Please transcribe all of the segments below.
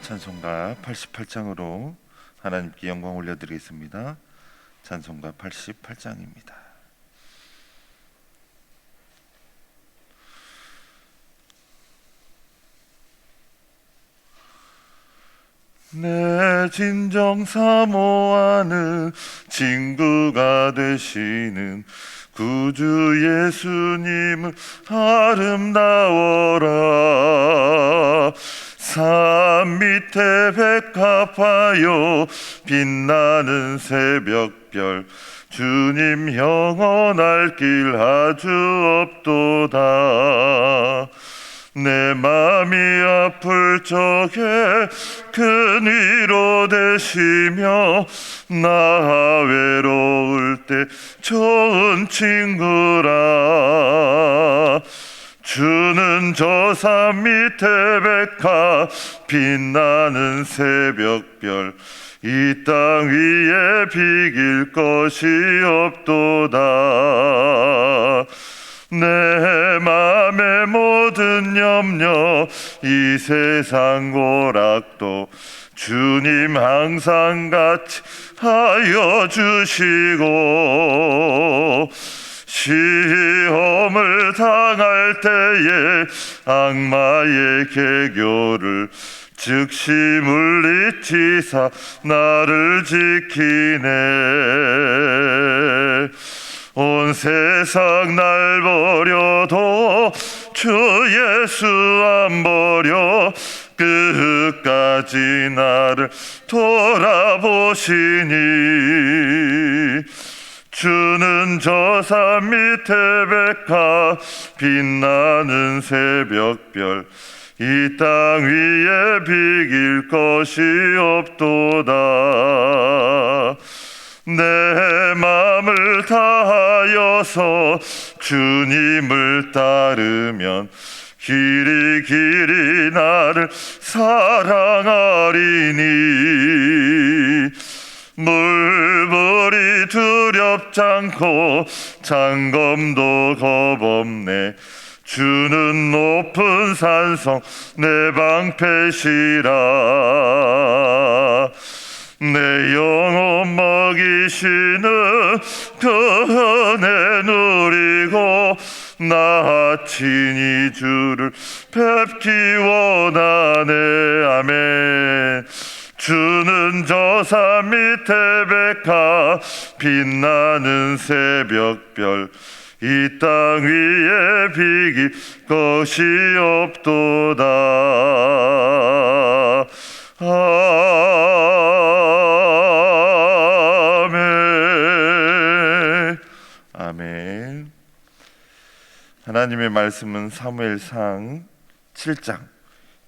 찬송가 88장으로 하나님께 영광 올려드리겠습니다. 찬송가 88장입니다. 내 진정 사모하는 친구가 되시는 구주 예수님은 아름다워라. 산 밑에 백합하여 빛나는 새벽별, 주님 영원할 길 아주 없도다. 내 맘이 아플 적에 큰 위로 되시며 나 외로울 때 좋은 친구라. 주는 저 산 밑에 백합 빛나는 새벽별, 이 땅 위에 비길 것이 없도다. 내 맘의 모든 염려, 이 세상 고락도 주님 항상 같이 하여 주시고, 시험을 당할 때에 악마의 계교를 즉시 물리치사 나를 지키네. 온 세상 날 버려도 주 예수 안 버려 끝까지 나를 돌아보시니. 주는 저 산 밑에 백합 빛나는 새벽별, 이 땅 위에 비길 것이 없도다. 내 맘을 다하여서 주님을 따르면 길이 길이 나를 사랑하리니. 물불이 두렵지 않고 장검도 겁없네. 주는 높은 산성 내 방패시라. 내 영혼 먹이시는 그 은혜 누리고 나 친히 주를 뵙기 원하네. 아멘. 주는 저 산 밑에 백합 빛나는 새벽별, 이 땅 위에 비길 것이 없도다. 아멘. 아멘. 하나님의 말씀은 사무엘상 7장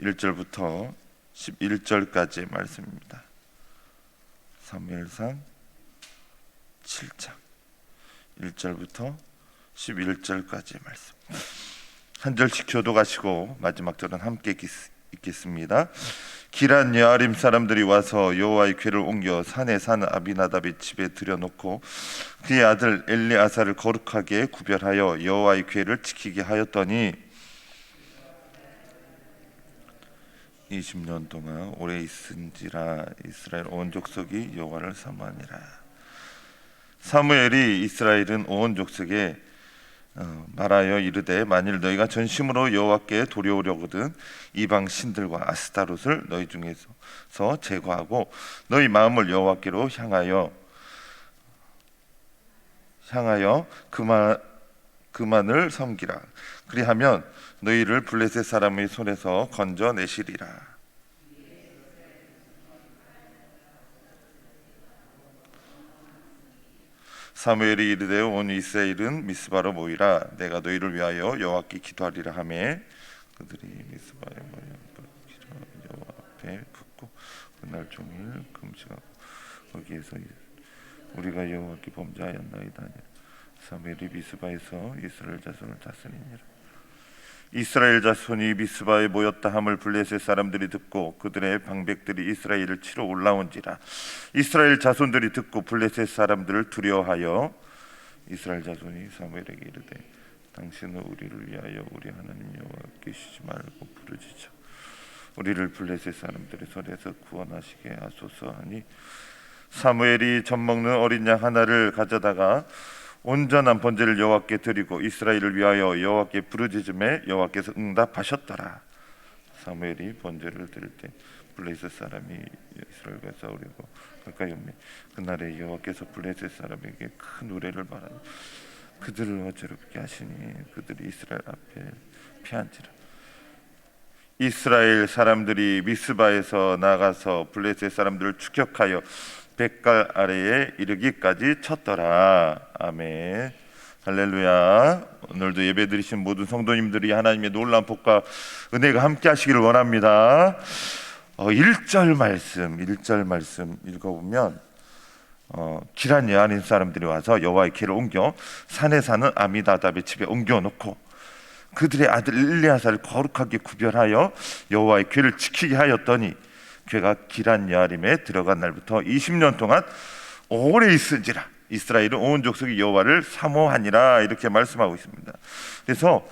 1절부터 11절까지의 말씀입니다. 사무엘상 7장 1절부터 11절까지의 말씀. 한 절씩 교독하시고 마지막 절은 함께 읽겠습니다. 기란 여아림 사람들이 와서 여호와의 궤를 옮겨 산에 사는 아비나답의 집에 들여놓고 그의 아들 엘리아사를 거룩하게 구별하여 여호와의 궤를 지키게 하였더니 20년 동안 오래 있은지라 이스라엘 온 족속이 여호와를 사모하니라. 사무엘이 이스라엘은 온 족속에 말하여 이르되, 만일 너희가 전심으로 여호와께 도려오려거든 이방 신들과 아스타롯을 너희 중에서 제거하고 너희 마음을 여호와께로 향하여 그만을 섬기라. 그리하면 너희를 블레셋 사람의 손에서 건져내시리라. 사무엘이 이르되 온 이스라엘은 미스바로 모이라. 내가 너희를 위하여 여호와께 기도하리라 하매 그들이 미스바에 모여 여호와 앞에 붙고 그날 종일 금식하고 거기에서 우리가 여호와께 범죄하였나이다. 사무엘이 미스바에서 이스라엘 자손을 다스리니라. 이스라엘 자손이 미스바에 모였다 함을 블레셋 사람들이 듣고 그들의 방백들이 이스라엘을 치러 올라온지라. 이스라엘 자손들이 듣고 블레셋 사람들을 두려워하여 이스라엘 자손이 사무엘에게 이르되, 당신은 우리를 위하여 우리 하나님 여호와께 쉬지 말고 부르짖어 우리를 블레셋 사람들의 손에서 구원하시게 하소서 하니 사무엘이 젖 먹는 어린 양 하나를 가져다가 온전한 번제를 여호와께 드리고 이스라엘을 위하여 여호와께 부르짖음에 여호와께서 응답하셨더라. 사무엘이 번제를 드릴 때 블레셋 사람이 이스라엘과 싸우려고 가까이 오매 그날에 여호와께서 블레셋 사람에게 큰 우레를 말하니 그들을 어지럽게 하시니 그들이 이스라엘 앞에 피한지라. 이스라엘 사람들이 미스바에서 나가서 블레셋 사람들을 추격하여 백갈 아래에 이르기까지 쳤더라. 아멘. 할렐루야. 오늘도 예배 드리신 모든 성도님들이 하나님의 놀라운 복과 은혜가 함께 하시기를 원합니다. 1절 말씀 읽어보면 기란 여아린 사람들이 와서 여호와의 궤를 옮겨 산에 사는 아미나답의 집에 옮겨놓고 그들의 아들 엘리야사를 거룩하게 구별하여 여호와의 궤를 지키게 하였더니 궤가 기란 여아림에 들어간 날부터 20년 동안 오래 있은지라. 이스라엘은 온 족속이 여호와를 사모하니라. 이렇게 말씀하고 있습니다. 그래서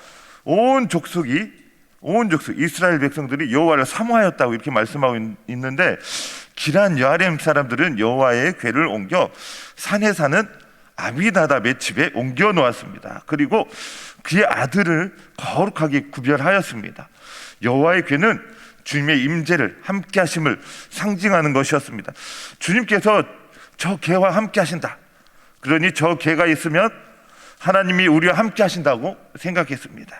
온 족속이 이스라엘 백성들이 여호와를 사모하였다고 이렇게 말씀하고 있는데 기란 여아림 사람들은 여호와의 궤를 옮겨 산에 사는 아미나답의 집에 옮겨 놓았습니다. 그리고 그의 아들을 거룩하게 구별하였습니다. 여호와의 궤는 주님의 임재를 함께 하심을 상징하는 것이었습니다. 주님께서 저 궤와 함께 하신다. 그러니 저 궤가 있으면 하나님이 우리와 함께 하신다고 생각했습니다.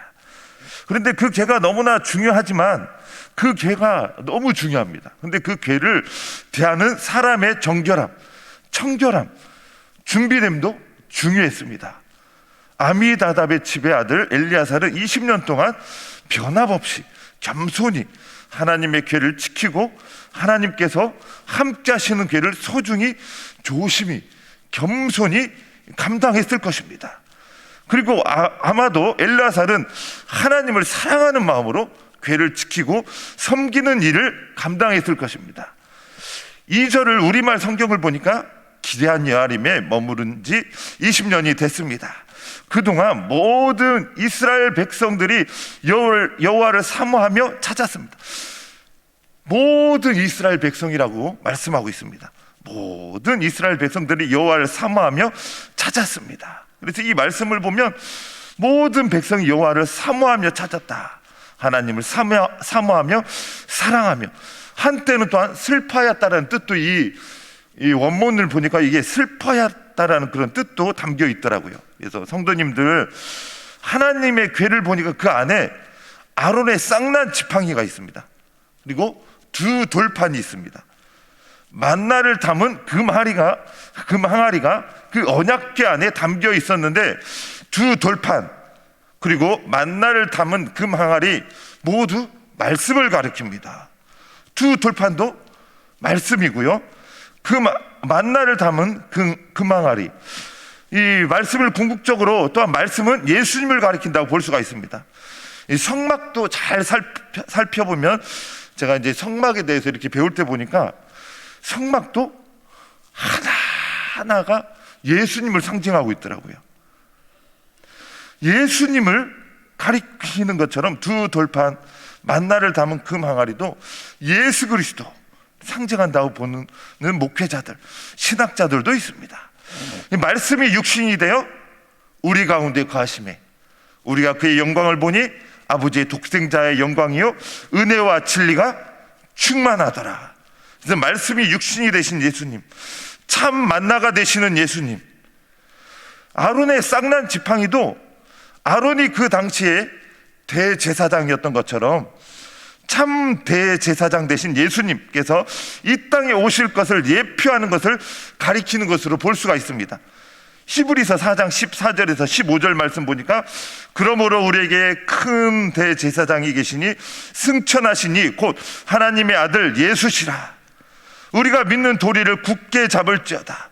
그런데 그 궤가 너무나 중요하지만 그 궤가 너무 중요합니다. 그런데 그 궤를 대하는 사람의 정결함, 청결함, 준비됨도 중요했습니다. 아미나답의 집의 아들 엘리야사는 20년 동안 변함없이 겸손히 하나님의 궤를 지키고 하나님께서 함께 하시는 궤를 소중히 조심히 겸손히 감당했을 것입니다. 그리고 아마도 엘리야사는 하나님을 사랑하는 마음으로 궤를 지키고 섬기는 일을 감당했을 것입니다. 2절을 우리말 성경을 보니까 기란 여아림에 머무른 지 20년이 됐습니다. 그동안 모든 이스라엘 백성들이 여호와를 사모하며 찾았습니다. 모든 이스라엘 백성이라고 말씀하고 있습니다. 모든 이스라엘 백성들이 여호와를 사모하며 찾았습니다. 그래서 이 말씀을 보면 모든 백성이 여호와를 사모하며 찾았다. 하나님을 사모하며 사랑하며 한때는 또한 슬퍼하였다라는 뜻도 이 원문을 보니까 이게 슬퍼하였다라는 그런 뜻도 담겨 있더라고요. 그래서 성도님들 하나님의 궤를 보니까 그 안에 아론의 쌍난 지팡이가 있습니다. 그리고 두 돌판이 있습니다. 만나를 담은 금 항아리가 그 언약궤 안에 담겨 있었는데 두 돌판 그리고 만나를 담은 금 항아리 모두 말씀을 가리킵니다. 두 돌판도 말씀이고요. 그 만나를 담은 금 항아리 이 말씀을 궁극적으로 또한 말씀은 예수님을 가리킨다고 볼 수가 있습니다. 이 성막도 잘 살펴보면 제가 이제 성막에 대해서 이렇게 배울 때 보니까 성막도 하나하나가 예수님을 상징하고 있더라고요. 예수님을 가리키는 것처럼 두 돌판 만나를 담은 금 항아리도 예수 그리스도 상징한다고 보는 목회자들, 신학자들도 있습니다. 이 말씀이 육신이 되어 우리 가운데 거하심에 우리가 그의 영광을 보니 아버지의 독생자의 영광이요 은혜와 진리가 충만하더라. 그래서 말씀이 육신이 되신 예수님, 참 만나가 되시는 예수님. 아론의 쌍난 지팡이도 아론이 그 당시에 대제사장이었던 것처럼 참 대제사장 되신 예수님께서 이 땅에 오실 것을 예표하는 것을 가리키는 것으로 볼 수가 있습니다. 히브리서 4장 14절에서 15절 말씀 보니까 그러므로 우리에게 큰 대제사장이 계시니 승천하시니 곧 하나님의 아들 예수시라. 우리가 믿는 도리를 굳게 잡을지어다.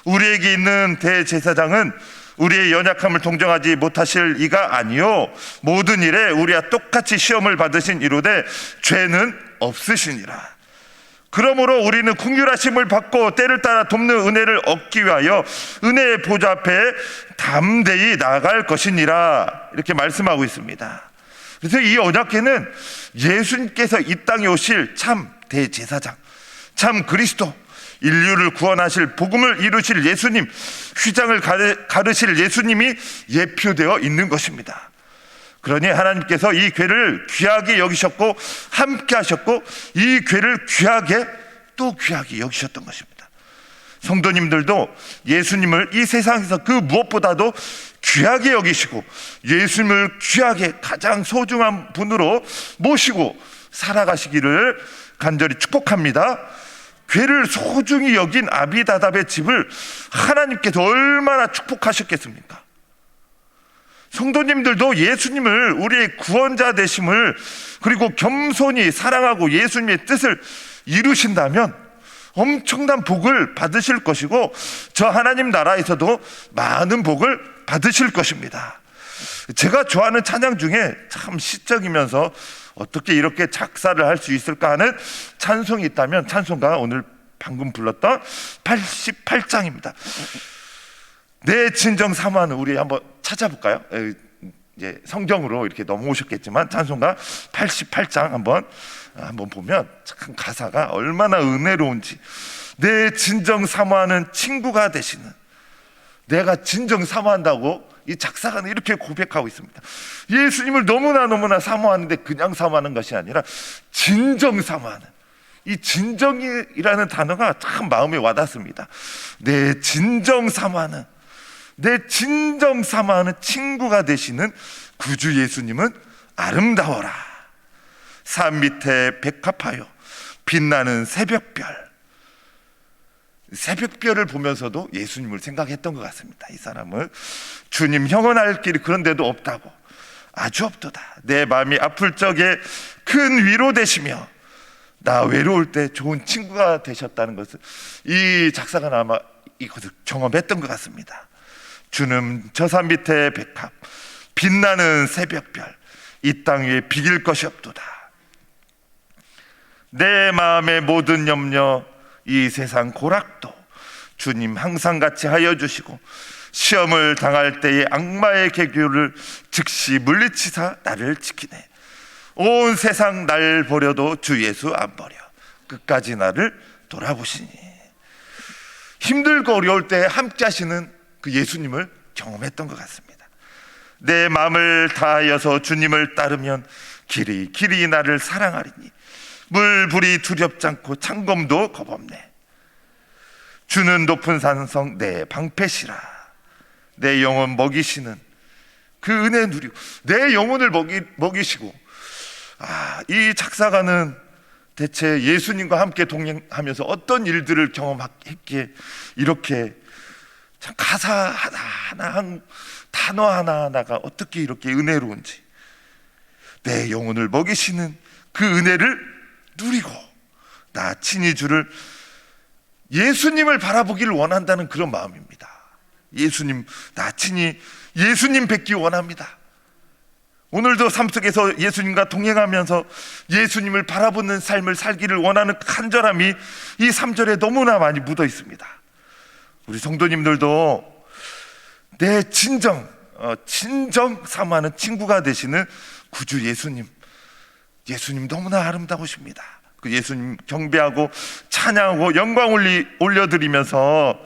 우리에게 있는 대제사장은 우리의 연약함을 동정하지 못하실 이가 아니요 모든 일에 우리와 똑같이 시험을 받으신 이로되 죄는 없으시니라. 그러므로 우리는 긍휼하심을 받고 때를 따라 돕는 은혜를 얻기 위하여 은혜의 보좌 앞에 담대히 나아갈 것이니라. 이렇게 말씀하고 있습니다. 그래서 이 언약궤는 예수님께서 이 땅에 오실 참 대제사장, 참 그리스도, 인류를 구원하실 복음을 이루실 예수님, 휘장을 가르실 예수님이 예표되어 있는 것입니다. 그러니 하나님께서 이 궤를 귀하게 여기셨고 함께 하셨고, 이 궤를 귀하게 또 귀하게 여기셨던 것입니다. 성도님들도 예수님을 이 세상에서 그 무엇보다도 귀하게 여기시고 예수님을 귀하게 가장 소중한 분으로 모시고 살아가시기를 간절히 축복합니다. 궤를 소중히 여긴 아비다답의 집을 하나님께서 얼마나 축복하셨겠습니까? 성도님들도 예수님을, 우리의 구원자 되심을, 그리고 겸손히 사랑하고 예수님의 뜻을 이루신다면 엄청난 복을 받으실 것이고, 저 하나님 나라에서도 많은 복을 받으실 것입니다. 제가 좋아하는 찬양 중에 참 시적이면서 어떻게 이렇게 작사를 할 수 있을까 하는 찬송이 있다면 찬송가 오늘 방금 불렀던 88장입니다. 내 진정 사모하는, 우리 한번 찾아볼까요? 이제 성경으로 이렇게 넘어오셨겠지만 찬송가 88장 한번 보면 참 가사가 얼마나 은혜로운지, 내 진정 사모하는 친구가 되시는, 내가 진정 사모한다고 이 작사가는 이렇게 고백하고 있습니다. 예수님을 너무나 사모하는데 그냥 사모하는 것이 아니라 진정 사모하는, 이 진정이라는 단어가 참 마음에 와닿습니다. 내 진정 사모하는, 내 진정 사모하는 친구가 되시는 구주 예수님은 아름다워라. 산 밑에 백합하여 빛나는 새벽별. 새벽별을 보면서도 예수님을 생각했던 것 같습니다. 이 사람은 주님 형언할 길이 그런데도 없다고, 아주 없도다. 내 마음이 아플 적에 큰 위로 되시며 나 외로울 때 좋은 친구가 되셨다는 것을 이 작사가 아마 이것을 경험했던 것 같습니다. 주는 저 산 밑에 백합, 빛나는 새벽별, 이 땅 위에 비길 것이 없도다. 내 마음의 모든 염려, 이 세상 고락도 주님 항상 같이 하여 주시고, 시험을 당할 때의 악마의 계교를 즉시 물리치사 나를 지키네. 온 세상 날 버려도 주 예수 안 버려. 끝까지 나를 돌아보시니. 힘들고 어려울 때 함께 하시는 그 예수님을 경험했던 것 같습니다. 내 마음을 다하여서 주님을 따르면 길이 나를 사랑하리니 물불이 두렵지 않고 창검도 겁없네. 주는 높은 산성 내 방패시라. 내 영혼 먹이시는 그 은혜 누리고 내 영혼을 먹이시고. 이 작사가는 대체 예수님과 함께 동행하면서 어떤 일들을 경험했기에 이렇게 참 가사 하나하나, 단어 하나하나가 어떻게 이렇게 은혜로운지, 내 영혼을 먹이시는 그 은혜를 누리고 나 친히 주를, 예수님을 바라보기를 원한다는 그런 마음입니다. 예수님, 나 친히 예수님 뵙기 원합니다. 오늘도 삶 속에서 예수님과 동행하면서 예수님을 바라보는 삶을 살기를 원하는 간절함이 이 3절에 너무나 많이 묻어 있습니다. 우리 성도님들도 내 진정 사모하는 친구가 되시는 구주 예수님 너무나 아름다우십니다. 그 예수님 경배하고 찬양하고 영광 올려드리면서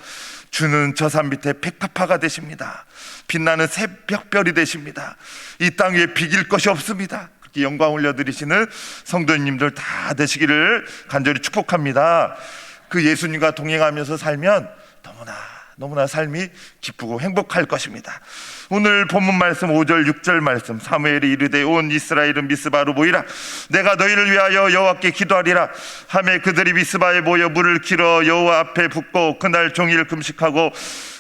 주는 저 산 밑에 백합화가 되십니다. 빛나는 새벽별이 되십니다. 이 땅 위에 비길 것이 없습니다. 그렇게 영광 올려드리시는 성도님들 다 되시기를 간절히 축복합니다. 그 예수님과 동행하면서 살면 너무나 삶이 기쁘고 행복할 것입니다. 오늘 본문 말씀 5절 6절 말씀, 사무엘이 이르되 온 이스라엘은 미스바로 모이라. 내가 너희를 위하여 여호와께 기도하리라 하매 그들이 미스바에 모여 물을 길어 여호와 앞에 붓고 그날 종일 금식하고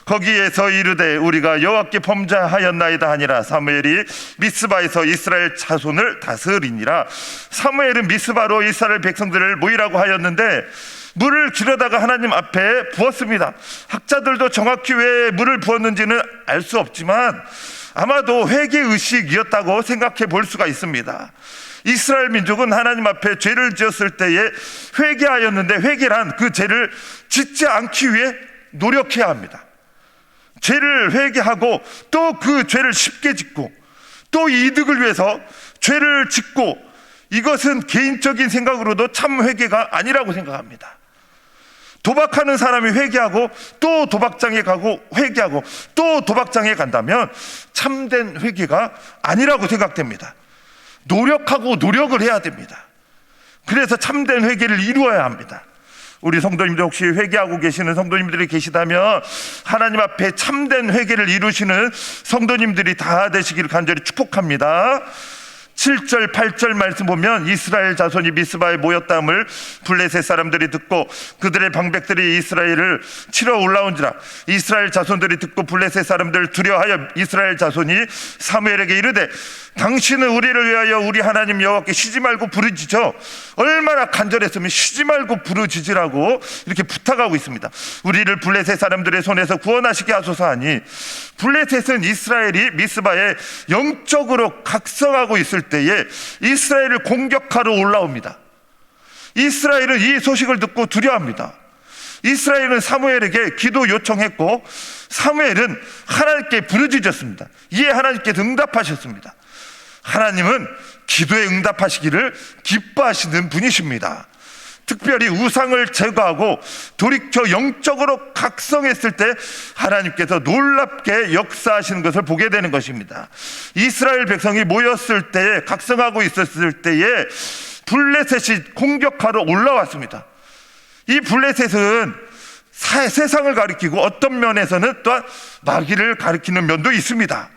거기에서 이르되 우리가 여호와께 범죄하였나이다 하니라. 사무엘이 미스바에서 이스라엘 자손을 다스리니라. 사무엘은 미스바로 이스라엘 백성들을 모이라고 하였는데 물을 길어다가 하나님 앞에 부었습니다. 학자들도 정확히 왜 물을 부었는지는 알 수 없지만 아마도 회개의식이었다고 생각해 볼 수가 있습니다. 이스라엘 민족은 하나님 앞에 죄를 지었을 때에 회개하였는데, 회개란 그 죄를 짓지 않기 위해 노력해야 합니다. 죄를 회개하고 또 그 죄를 쉽게 짓고 또 이득을 위해서 죄를 짓고, 이것은 개인적인 생각으로도 참 회개가 아니라고 생각합니다. 도박하는 사람이 회개하고 또 도박장에 가고 회개하고 또 도박장에 간다면 참된 회개가 아니라고 생각됩니다. 노력하고 노력을 해야 됩니다. 그래서 참된 회개를 이루어야 합니다. 우리 성도님들, 혹시 회개하고 계시는 성도님들이 계시다면 하나님 앞에 참된 회개를 이루시는 성도님들이 다 되시기를 간절히 축복합니다. 7절 8절 말씀 보면 이스라엘 자손이 미스바에 모였다함을 블레셋 사람들이 듣고 그들의 방백들이 이스라엘을 치러 올라온지라. 이스라엘 자손들이 듣고 블레셋 사람들을 두려워하여 이스라엘 자손이 사무엘에게 이르되 당신은 우리를 위하여 우리 하나님 여호와께 쉬지 말고 부르짖어. 얼마나 간절했으면 쉬지 말고 부르짖으라고 이렇게 부탁하고 있습니다. 우리를 블레셋 사람들의 손에서 구원하시게 하소서 하니, 블레셋은 이스라엘이 미스바에 영적으로 각성하고 있을 때에 이스라엘을 공격하러 올라옵니다. 이스라엘은 이 소식을 듣고 두려워합니다. 이스라엘은 사무엘에게 기도 요청했고 사무엘은 하나님께 부르짖었습니다. 이에 하나님께서 응답하셨습니다. 하나님은 기도에 응답하시기를 기뻐하시는 분이십니다. 특별히 우상을 제거하고 돌이켜 영적으로 각성했을 때 하나님께서 놀랍게 역사하시는 것을 보게 되는 것입니다. 이스라엘 백성이 모였을 때에, 각성하고 있었을 때에 블레셋이 공격하러 올라왔습니다. 이 블레셋은 세상을 가리키고 어떤 면에서는 또한 마귀를 가리키는 면도 있습니다.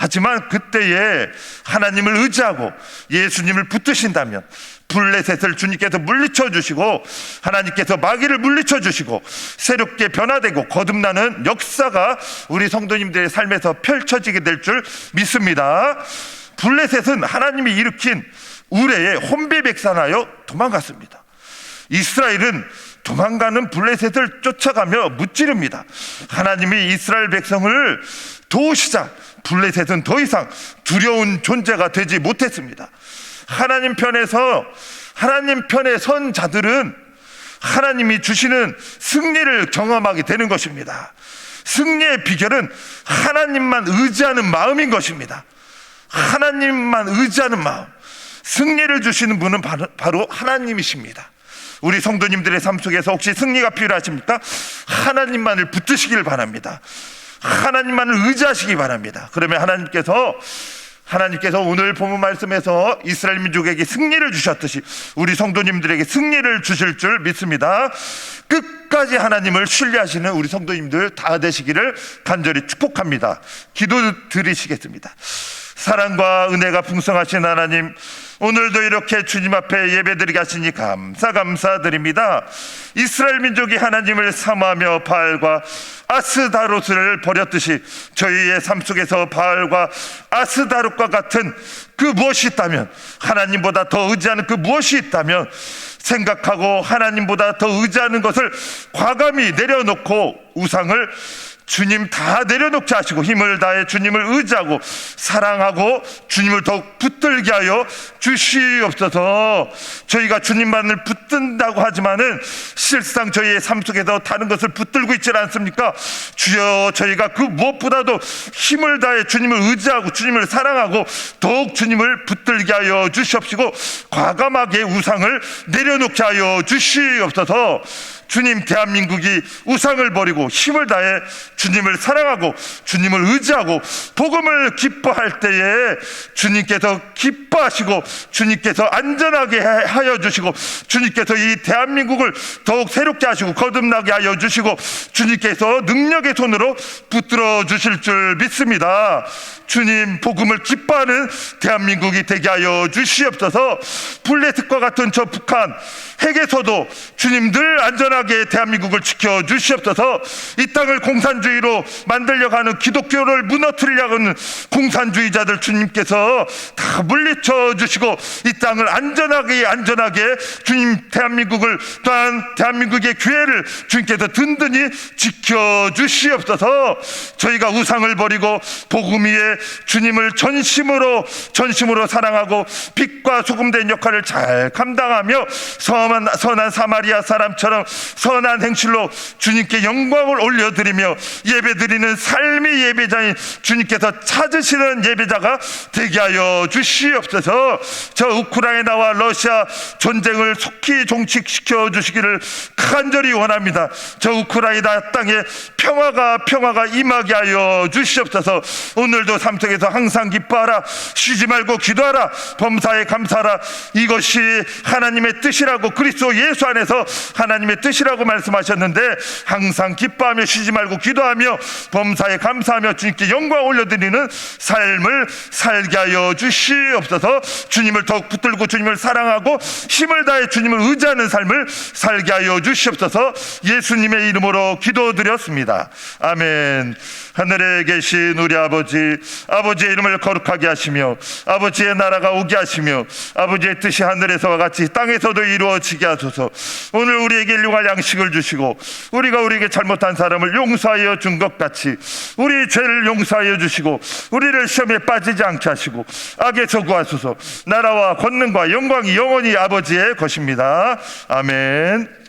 하지만 그때에 하나님을 의지하고 예수님을 붙드신다면 블레셋을 주님께서 물리쳐 주시고 하나님께서 마귀를 물리쳐 주시고 새롭게 변화되고 거듭나는 역사가 우리 성도님들의 삶에서 펼쳐지게 될 줄 믿습니다. 블레셋은 하나님이 일으킨 우레에 혼비백산하여 도망갔습니다. 이스라엘은 도망가는 블레셋을 쫓아가며 무찌릅니다. 하나님이 이스라엘 백성을 도우시자 블레셋은 더 이상 두려운 존재가 되지 못했습니다. 하나님 편에 선 자들은 하나님이 주시는 승리를 경험하게 되는 것입니다. 승리의 비결은 하나님만 의지하는 마음인 것입니다. 하나님만 의지하는 마음. 승리를 주시는 분은 바로 하나님이십니다. 우리 성도님들의 삶 속에서 혹시 승리가 필요하십니까? 하나님만을 붙드시길 바랍니다. 하나님만을 의지하시기 바랍니다. 그러면 하나님께서 오늘 본문 말씀에서 이스라엘 민족에게 승리를 주셨듯이 우리 성도님들에게 승리를 주실 줄 믿습니다. 끝까지 하나님을 신뢰하시는 우리 성도님들 다 되시기를 간절히 축복합니다. 기도 드리시겠습니다. 사랑과 은혜가 풍성하신 하나님, 오늘도 이렇게 주님 앞에 예배드리게 하시니 감사드립니다. 이스라엘 민족이 하나님을 사모하며 바알과 아스다롯을 버렸듯이 저희의 삶 속에서 바알과 아스다롯과 같은 그 무엇이 있다면, 하나님보다 더 의지하는 그 무엇이 있다면 생각하고 하나님보다 더 의지하는 것을 과감히 내려놓고 우상을 주님 다 내려놓게 하시고 힘을 다해 주님을 의지하고 사랑하고 주님을 더욱 붙들게 하여 주시옵소서. 저희가 주님만을 붙든다고 하지만은 실상 저희의 삶 속에서 다른 것을 붙들고 있지 않습니까? 주여, 저희가 그 무엇보다도 힘을 다해 주님을 의지하고 주님을 사랑하고 더욱 주님을 붙들게 하여 주시옵시고 과감하게 우상을 내려놓게 하여 주시옵소서. 주님, 대한민국이 우상을 버리고 힘을 다해 주님을 사랑하고 주님을 의지하고 복음을 기뻐할 때에 주님께서 기뻐하시고 주님께서 안전하게 하여 주시고 주님께서 이 대한민국을 더욱 새롭게 하시고 거듭나게 하여 주시고 주님께서 능력의 손으로 붙들어 주실 줄 믿습니다. 주님, 복음을 기뻐하는 대한민국이 되게 하여 주시옵소서. 블레셋과 같은 저 북한 핵에서도 주님 늘 안전하게 대한민국을 지켜 주시옵소서. 이 땅을 공산주의로 만들려고 하는, 기독교를 무너뜨리려고 하는 공산주의자들 주님께서 다 물리쳐 주시고 이 땅을 안전하게 주님, 대한민국을 또한 대한민국의 교회를 주님께서 든든히 지켜 주시옵소서. 저희가 우상을 버리고 복음 위에 주님을 전심으로 사랑하고 빛과 소금 된 역할을 잘 감당하며 선한 사마리아 사람처럼 선한 행실로 주님께 영광을 올려드리며 예배드리는 삶의 예배자인 주님께서 찾으시는 예배자가 되게 하여 주시옵소서. 저 우크라이나와 러시아 전쟁을 속히 종식시켜 주시기를 간절히 원합니다. 저 우크라이나 땅에 평화가 임하게 하여 주시옵소서. 오늘도 삶 속에서 항상 기뻐하라, 쉬지 말고 기도하라, 범사에 감사하라. 이것이 하나님의 뜻이라고, 그리스도 예수 안에서 하나님의 뜻이라고 말씀하셨는데, 항상 기뻐하며 쉬지 말고 기도하며 범사에 감사하며 주님께 영광 올려드리는 삶을 살게 하여 주시옵소서. 주님을 더욱 붙들고 주님을 사랑하고 힘을 다해 주님을 의지하는 삶을 살게 하여 주시옵소서. 예수님의 이름으로 기도드렸습니다. 아멘. 하늘에 계신 우리 아버지의 이름을 거룩하게 하시며 아버지의 나라가 오게 하시며 아버지의 뜻이 하늘에서와 같이 땅에서도 이루어지게 하소서. 오늘 우리에게 일용할 양식을 주시고 우리가 우리에게 잘못한 사람을 용서하여 준 것 같이 우리 죄를 용서하여 주시고 우리를 시험에 빠지지 않게 하시고 악에서 구하소서. 나라와 권능과 영광이 영원히 아버지의 것입니다. 아멘.